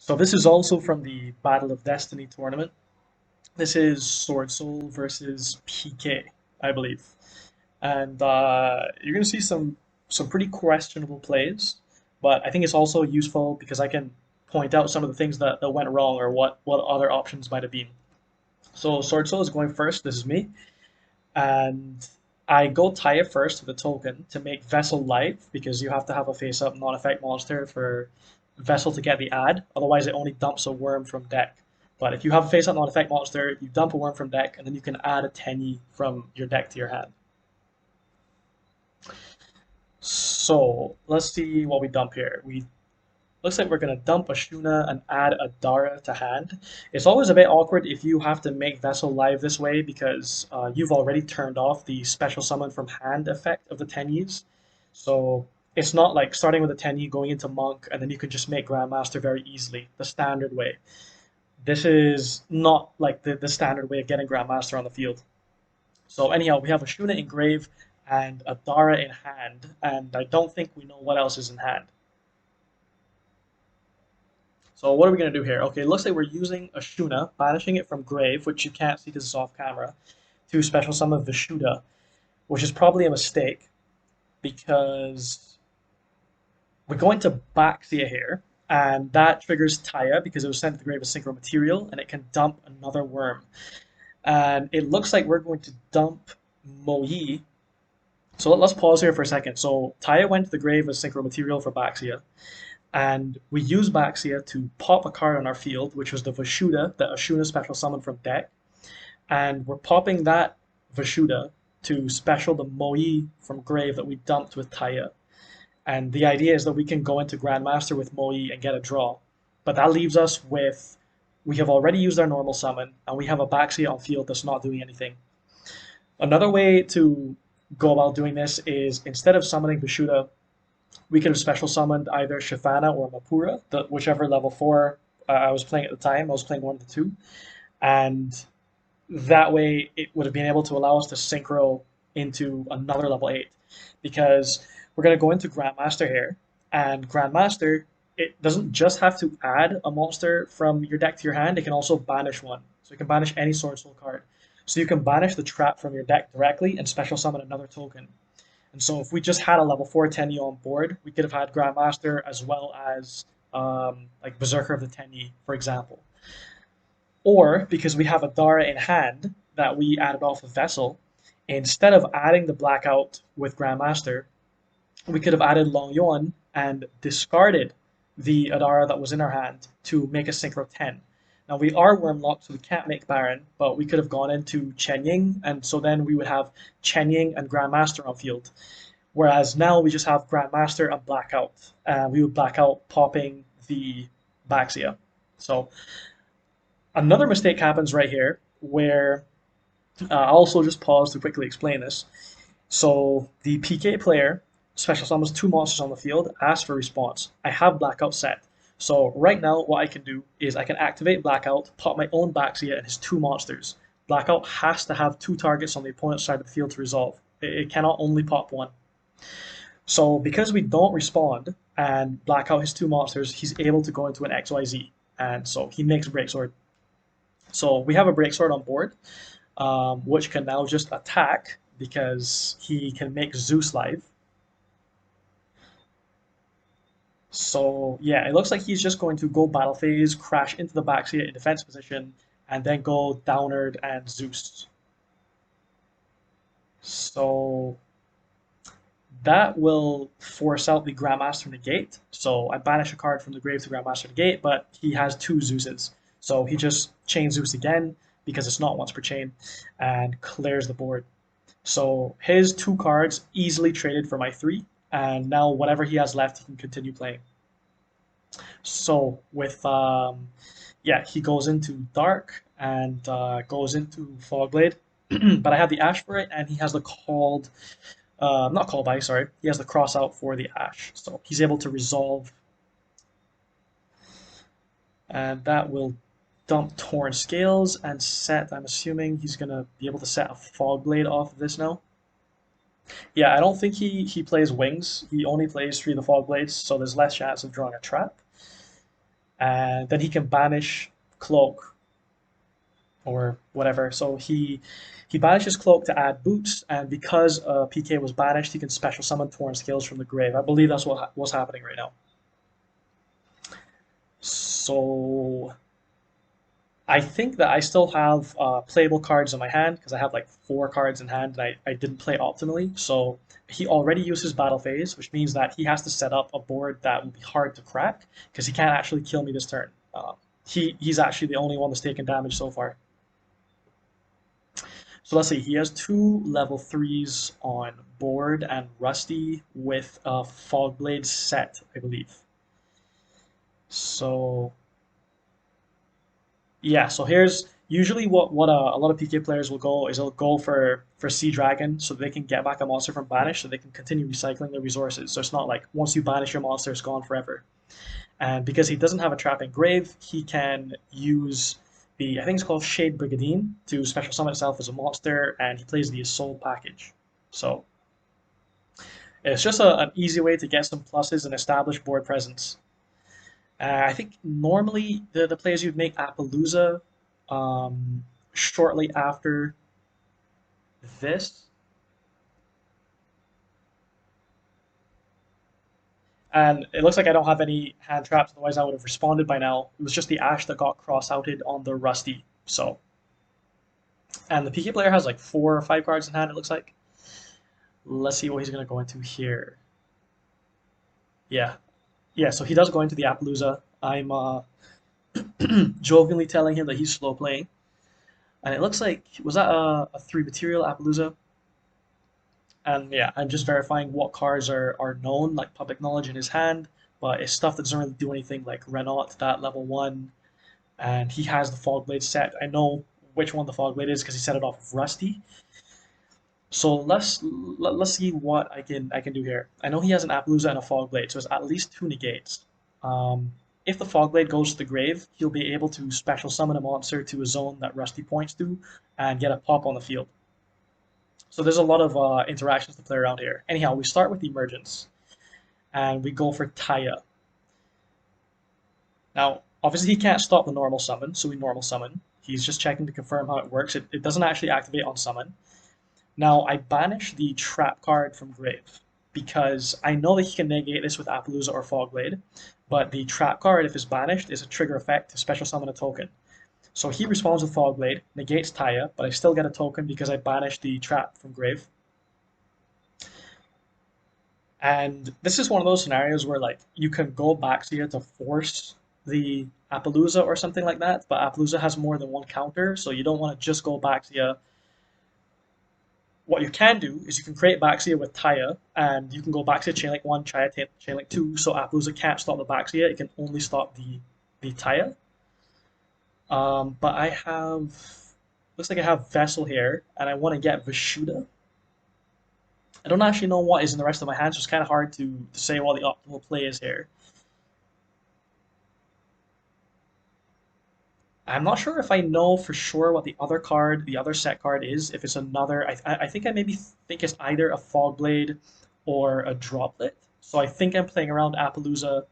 So this is also from the Battle of Destiny tournament. This is SwordSoul versus PK, I believe, and you're gonna see some pretty questionable plays, but I think it's also useful because I can point out some of the things that went wrong or what other options might have been. So SwordSoul is going first. This is me, and I go tie it first with a token to make Vessel live because you have to have a face-up non-effect monster for Vessel to get the add. Otherwise, it only dumps a worm from deck. But if you have a face-up non-effect monster, you dump a worm from deck, and then you can add a Tenyi from your deck to your hand. So let's see what we dump here. We looks like we're gonna dump a Shuna and add a Dara to hand. It's always a bit awkward if you have to make Vessel live this way because you've already turned off the special summon from hand effect of the Tenyis. So it's not like starting with a Tenyi, going into Monk, and then you can just make Grandmaster very easily, the standard way. This is not like the standard way of getting Grandmaster on the field. So anyhow, we have a Shuna in grave and a Dara in hand, and I don't think we know what else is in hand. So what are we going to do here? Okay, it looks like we're using a Shuna, banishing it from grave, which you can't see because it's off camera, to special summon Vishuda, which is probably a mistake because we're going to Baxia here, and that triggers Taya because it was sent to the grave as synchro material, and it can dump another worm. And it looks like we're going to dump Moyi. So let's pause here for a second. So Taya went to the grave as synchro material for Baxia. And we use Baxia to pop a card on our field, which was the Vishuda that Ashuna special summoned from deck. And we're popping that Vishuda to special the Moyi from grave that we dumped with Taya. And the idea is that we can go into Grandmaster with Moyi and get a draw. But that leaves us with, we have already used our normal summon, and we have a Baxia on field that's not doing anything. Another way to go about doing this is instead of summoning Vishuda, we could have special summoned either Shivana or Mapura, whichever level 4 I was playing at the time. I was playing one of the two. And that way it would have been able to allow us to synchro into another level 8. Because we're going to go into Grandmaster here. And Grandmaster, it doesn't just have to add a monster from your deck to your hand, it can also banish one. So you can banish any SwordSoul card. So you can banish the trap from your deck directly and special summon another token. And so if we just had a level 4 Tenyi on board, we could have had Grandmaster as well as like Berserker of the Tenyi, for example. Or because we have a Dara in hand that we added off of Vessel, instead of adding the Blackout with Grandmaster, we could have added Long Yuan and discarded the Adara that was in our hand to make a Synchro 10. Now we are wormlocked, so we can't make Baron, but we could have gone into Chen Ying, and so then we would have Chen Ying and Grandmaster on field. Whereas now we just have Grandmaster and Blackout, and we would Blackout popping the Baxia. So another mistake happens right here, where I'll also just pause to quickly explain this. So the PK player special summons 2 monsters on the field, asks for response. I have Blackout set. So right now, what I can do is I can activate Blackout, pop my own Baxia and his 2 monsters. Blackout has to have 2 targets on the opponent's side of the field to resolve. It cannot only pop 1. So because we don't respond and Blackout his 2 monsters, he's able to go into an XYZ. And so he makes a Breaksword. So we have a Breaksword on board, which can now just attack because he can make Zeus live. So yeah, it looks like he's just going to go battle phase, crash into the Baxia in defense position, and then go Downerd and Zeus. So that will force out the Grandmaster Negate. So I banish a card from the grave to Grandmaster Negate, but he has 2 Zeuses. So he just chains Zeus again, because it's not once per chain, and clears the board. So his 2 cards easily traded for my 3, and now whatever he has left, he can continue playing. So with yeah, he goes into Dark and goes into Fogblade, but I have the Ash for it, and he has the called, not called by, sorry, he has the cross out for the Ash, so he's able to resolve, and that will dump Torn Scales and set. I'm assuming he's gonna be able to set a Fogblade off of this now. Yeah, I don't think he plays Wings. He only plays 3 of the Fog Blades, so there's less chance of drawing a trap. and then he can banish Cloak or whatever. So he banishes Cloak to add boots, and because PK was banished, he can special summon Torn Scales from the grave. I believe that's what's happening right now. So I think that I still have playable cards in my hand because I have like 4 cards in hand and I didn't play optimally. So he already uses Battle Phase, which means that he has to set up a board that will be hard to crack because he can't actually kill me this turn. He's actually the only one that's taken damage so far. So let's see, he has 2 level 3s on board and Rusty with a Fogblade set, I believe. So yeah, so here's usually what a lot of PK players will go is they'll go for Sea Dragon so they can get back a monster from banish so they can continue recycling their resources. So it's not like once you banish your monster, it's gone forever. And because he doesn't have a trap in grave, he can use the I think it's called Shade Brigadine to special summon itself as a monster, and he plays the Isolde package. So it's just an easy way to get some pluses and establish board presence. I think normally the players you'd make Appaloosa shortly after this. And it looks like I don't have any hand traps, otherwise I would have responded by now. It was just the Ash that got cross-outed on the Rusty. So, and the PK player has like 4 or 5 cards in hand, it looks like. Let's see what he's going to go into here. Yeah. Yeah, so he does go into the Appaloosa. I'm jokingly telling him that he's slow playing. And it looks like, was that a 3 material Appaloosa? And yeah, I'm just verifying what cards are known, like public knowledge in his hand, but it's stuff that doesn't really do anything, like Renault, that level 1, and he has the Fogblade set. I know which one the Fogblade is because he set it off of Rusty. So let's see what I can do here. I know he has an Appaloosa and a Fogblade, so it's at least 2 negates. If the Fogblade goes to the grave, he'll be able to special summon a monster to a zone that Rusty points to and get a pop on the field. So there's a lot of interactions to play around here. Anyhow, we start with Emergence, and we go for Taya. Now, obviously he can't stop the normal summon, so we normal summon. He's just checking to confirm how it works. It doesn't actually activate on summon. Now, I banish the trap card from grave, because I know that he can negate this with Appaloosa or Fogblade, but the trap card, if it's banished, is a trigger effect to special summon a token. So he responds with Fogblade, negates Taya, but I still get a token because I banished the trap from grave. And this is one of those scenarios where like you can go Baxia to force the Appaloosa or something like that, but Appaloosa has more than one counter, so you don't want to just go Baxia. What you can do is you can create Baxia with Taya, and you can go Baxia Chainlink 1, Taya Chainlink 2, so Appaloosa can't stop the Baxia, it can only stop the Taya. But I have, looks like I have Vessel here, and I want to get Vishuda. I don't actually know what is in the rest of my hands, so it's kind of hard to say what the optimal play is here. I'm not sure if I know for sure what the other card, the other set card is. If it's another, I think I maybe think it's either a Fogblade or a Droplet. So I think I'm playing around Appaloosa.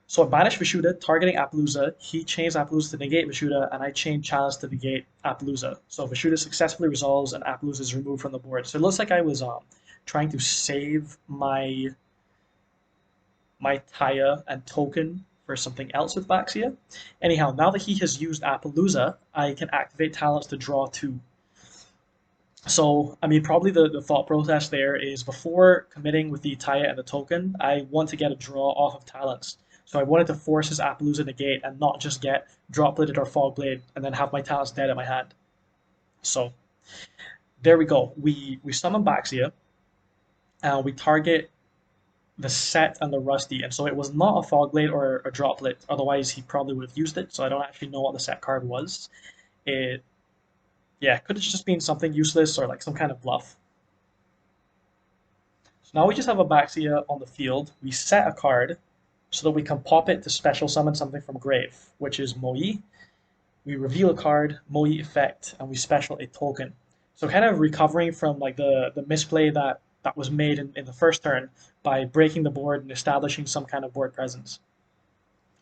So I banish Vishuda, targeting Appaloosa. He chains Appaloosa to negate Vishuda, and I chain Chalice to negate Appaloosa. So Vishuda successfully resolves, and Appaloosa is removed from the board. So it looks like I was trying to save my Taya and token for something else with Baxia. Anyhow, now that he has used Appaloosa, I can activate talents to draw 2. So, I mean, probably the thought process there is before committing with the Taya and the token, I want to get a draw off of talents. So I wanted to force his Appaloosa negate and not just get Dropleted or Fogblade and then have my talents dead in my hand. So, there we go. We summon Baxia, and we target the set and the Rusty, and so it was not a Fogblade or a Droplet, otherwise he probably would have used it, so I don't actually know what the set card was. It, yeah, could have just been something useless or like some kind of bluff. So now we just have a Baxia on the field, we set a card so that we can pop it to special summon something from grave, which is Moi. We reveal a card, Moi effect, and we special a token. So kind of recovering from like the misplay that was made in the first turn by breaking the board and establishing some kind of board presence.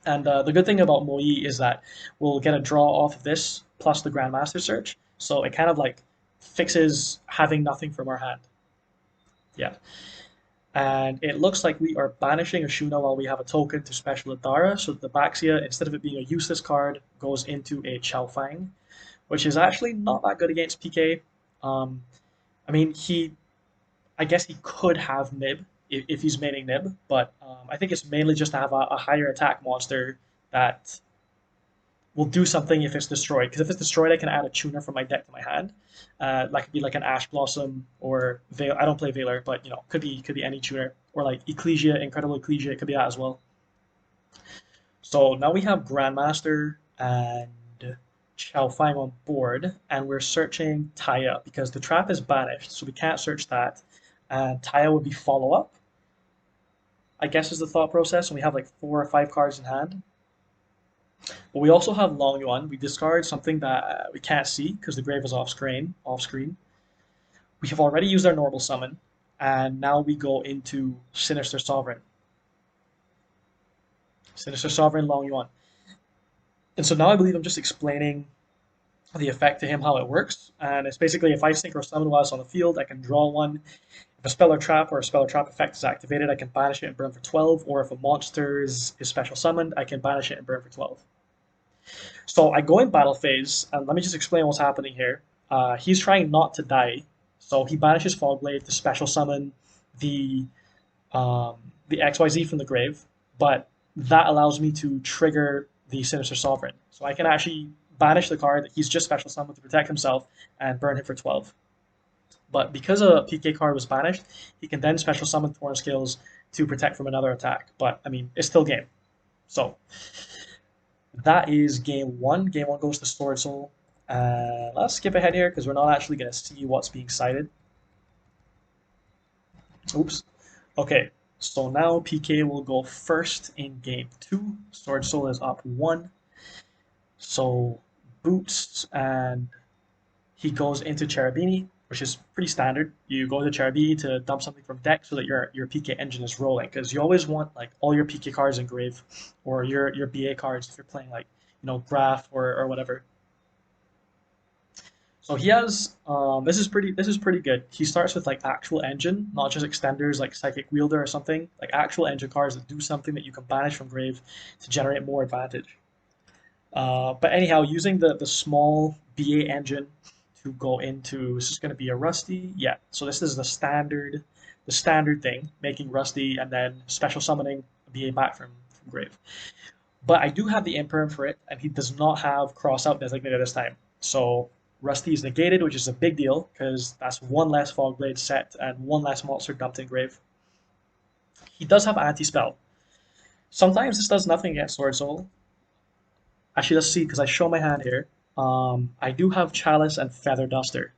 And the good thing about Moyi is that we'll get a draw off of this plus the Grandmaster search. So it kind of like fixes having nothing from our hand. Yeah. And it looks like we are banishing a Shuna while we have a token to special Adara, so that the Baxia, instead of it being a useless card, goes into a Chaofang, which is actually not that good against PK. I mean, I guess he could have Nib if he's maining Nib, but I think it's mainly just to have a higher attack monster that will do something if it's destroyed. Because if it's destroyed, I can add a tuner from my deck to my hand. That could be like an Ash Blossom or Veil. I don't play Veiler, but you know, could be any tuner or like Ecclesia, Incredible Ecclesia. It could be that as well. So now we have Grandmaster and Chaofang on board, and we're searching Taya because the trap is banished, so we can't search that. And Taya would be follow up, I guess, is the thought process. And we have like 4 or 5 cards in hand. But we also have Long Yuan. We discard something that we can't see because the grave is off screen. We have already used our normal summon, and now we go into Sinister Sovereign. Sinister Sovereign, Long Yuan. And so now I believe I'm just explaining the effect to him, how it works. And it's basically if I synchro summon while it's on the field, I can draw one. If a spell or trap effect is activated, I can banish it and burn for 12. Or if a monster is special summoned, I can banish it and burn for 12. So I go in battle phase, and let me just explain what's happening here. He's trying not to die, so he banishes Fogblade to special summon the XYZ from the grave, but that allows me to trigger the Sinister Sovereign. So I can actually banish the card that he's just special summoned to protect himself and burn him for 12. But because a PK card was banished, he can then special summon Thorn Scales to protect from another attack. But, I mean, it's still game. So, that is game 1. Game 1 goes to SwordSoul. Let's skip ahead here because we're not actually going to see what's being cited. Oops. Okay, so now PK will go first in game 2. SwordSoul is up 1. So, boots, and he goes into Cherubini, which is pretty standard. You go to Cherubini to dump something from deck so that your PK engine is rolling, because you always want like all your PK cards in grave, or your BA cards if you're playing like Graph or whatever. So he has this is pretty good. He starts with like actual engine, not just extenders like Psychic Wielder or something, like actual engine cards that do something that you can banish from grave to generate more advantage. But anyhow, using the small BA engine to go into, this is going to be a Rusty. Yeah, so this is the standard thing, making Rusty and then special summoning BA back from grave. But I do have the imperm for it, and he does not have cross out designated this time. So Rusty is negated, which is a big deal because that's 1 less Fogblade set and 1 less monster dumped in grave. He does have anti-spell. Sometimes this does nothing against SwordSoul. Actually, let's see, because I show my hand here. I do have Chalice and Feather Duster.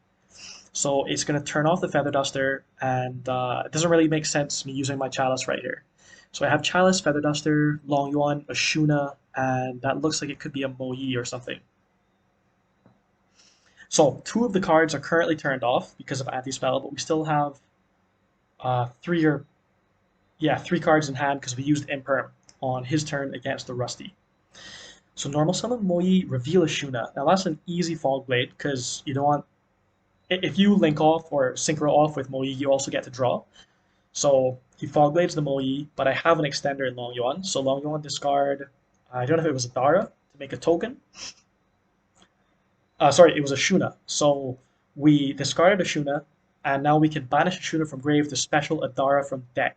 So it's going to turn off the Feather Duster, and it doesn't really make sense me using my Chalice right here. So I have Chalice, Feather Duster, Long Yuan, a Shuna, and that looks like it could be a Moyi or something. So 2 of the cards are currently turned off because of anti-spell, but we still have 3 cards in hand because we used Imperm on his turn against the Rusty. So normal summon Moyi, reveal a Shuna. Now that's an easy Fogblade because you don't want, if you link off or synchro off with Moyi, you also get to draw. So he Fogblades the Moyi, but I have an extender in Long Yuan. So Long Yuan discard, I don't know if it was a Dara to make a token. Sorry, it was a Shuna. So we discarded a Shuna, and now we can banish a Shuna from grave to special Adara from deck.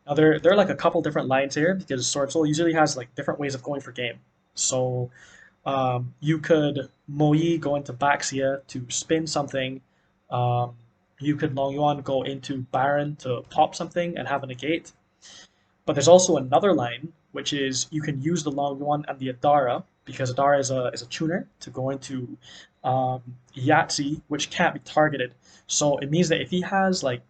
Now there are like a couple different lines here because SwordSoul usually has like different ways of going for game. So you could Moyi go into Baxia to spin something. You could Long Yuan go into Baron to pop something and have a negate. But there's also another line, which is you can use the Long Yuan and the Adara, because Adara is a tuner, to go into Yahtzee, which can't be targeted. So it means that if he has like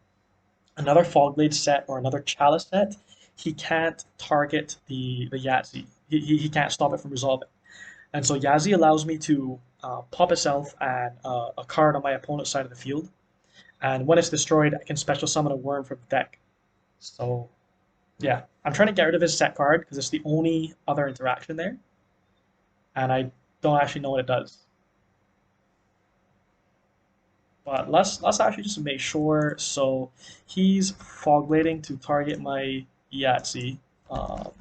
another Fogblade set or another Chalice set, he can't target the Yahtzee. He can't stop it from resolving. And so Yahtzee allows me to pop itself and a card on my opponent's side of the field. And when it's destroyed, I can special summon a worm from the deck. So, yeah. I'm trying to get rid of his set card because it's the only other interaction there, and I don't actually know what it does. But let's actually just make sure. So he's fog blading to target my Yahtzee. Um,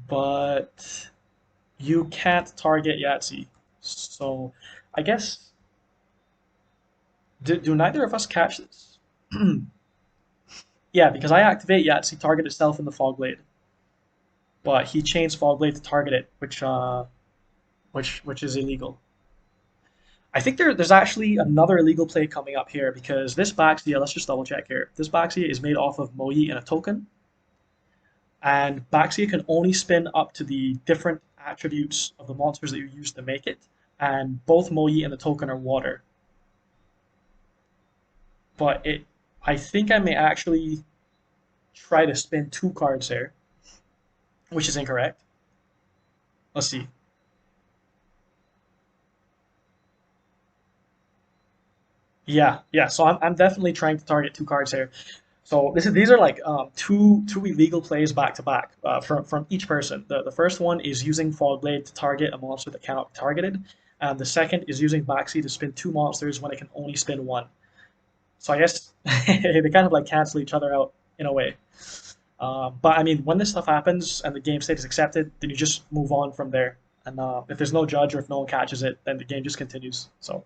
but you can't target Yahtzee. So I guess do neither of us catch this? Yeah, because I activate Yahtzee target itself in the fog blade, but he chains fog blade to target it, which is illegal. I think there's actually another illegal play coming up here because this Baxia, let's just double check here. This Baxia is made off of MAJH and a token, and Baxia can only spin up to the different attributes of the monsters that you use to make it, and both MAJH and the token are water. But I think I may actually try to spin 2 cards here, which is incorrect. Let's see. Yeah. So I'm definitely trying to target 2 cards here. So these are like two illegal plays back to back from each person. The first one is using Fog Blade to target a monster that cannot be targeted, and the second is using Baxi to spin 2 monsters when it can only spin 1. So I guess they kind of like cancel each other out in a way. But I mean, when this stuff happens and the game state is accepted, then you just move on from there. And if there's no judge or if no one catches it, then the game just continues. So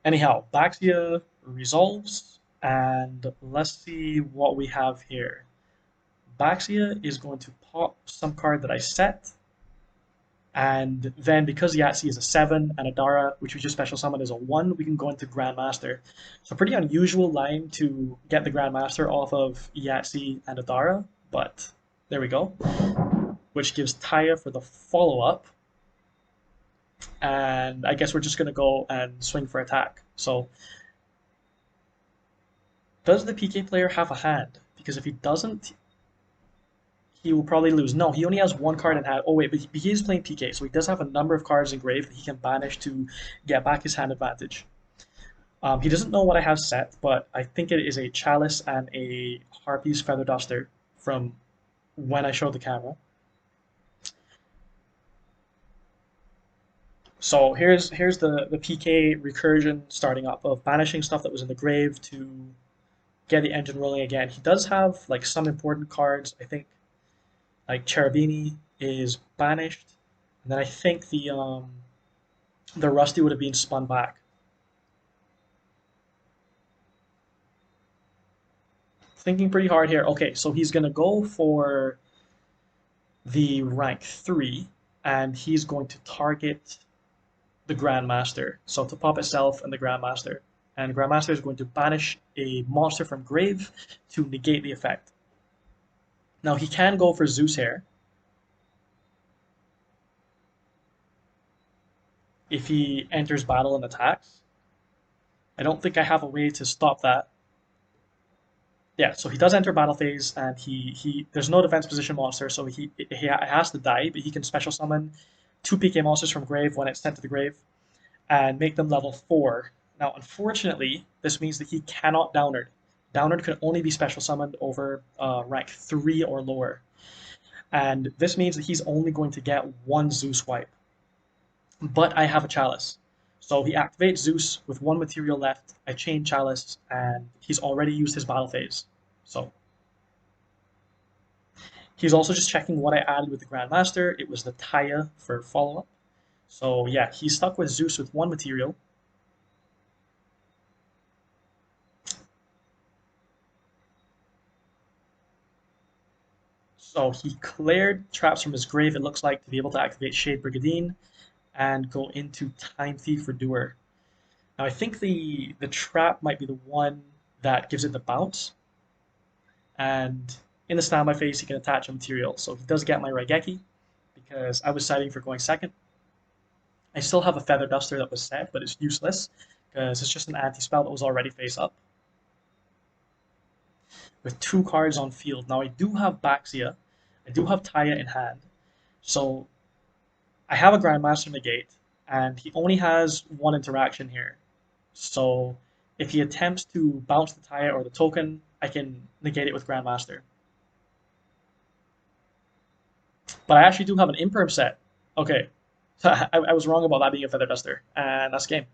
anyhow, Baxia resolves, and let's see what we have here. Baxia is going to pop some card that I set, and then because Yahtzee is a 7 and Adara, which we just special summon, is a 1, we can go into Grandmaster. So pretty unusual line to get the Grandmaster off of Yahtzee and Adara, but there we go. Which gives Taya for the follow-up. And I guess we're just going to go and swing for attack. So does the PK player have a hand? Because if he doesn't, he will probably lose. No, he only has 1 card in hand. Oh wait, but he is playing PK, so he does have a number of cards engraved that he can banish to get back his hand advantage. He doesn't know what I have set, but I think it is a Chalice and a Harpy's Feather Duster from when I showed the camera. So here's the PK recursion starting up of banishing stuff that was in the grave to get the engine rolling again. He does have like some important cards. I think like Cherubini is banished, and then I think the Rusty would have been spun back. Thinking pretty hard here. Okay, so he's gonna go for the rank 3, and he's going to target the Grandmaster. So to pop itself and the Grandmaster. And Grandmaster is going to banish a monster from grave to negate the effect. Now he can go for Zeus here. If he enters battle and attacks. I don't think I have a way to stop that. Yeah, so he does enter battle phase, and he there's no defense position monster, so he has to die, but he can special summon 2 PK monsters from grave when it's sent to the grave, and make them level 4. Now, unfortunately, this means that he cannot Downard. Downard can only be special summoned over rank 3 or lower. And this means that he's only going to get 1 Zeus wipe. But I have a Chalice. So he activates Zeus with 1 material left, I chain Chalice, and he's already used his battle phase. So he's also just checking what I added with the Grandmaster. It was the Taya for follow-up. So yeah, he's stuck with Zeus with 1 material. So he cleared traps from his grave, it looks like, to be able to activate Shade Brigadine and go into Time Thief for Doer. Now I think the trap might be the one that gives it the bounce. And in the standby phase, he can attach a material. So he does get my Raigeki because I was citing for going second. I still have a Feather Duster that was set, but it's useless because it's just an anti-spell that was already face up. With 2 cards on field. Now I do have Baxia, I do have Taya in hand, so I have a Grandmaster negate, and he only has 1 interaction here. So If he attempts to bounce the Taya or the token, I can negate it with Grandmaster. But I actually do have an imperm set. Okay. So I was wrong about that being a Feather Duster. And that's game.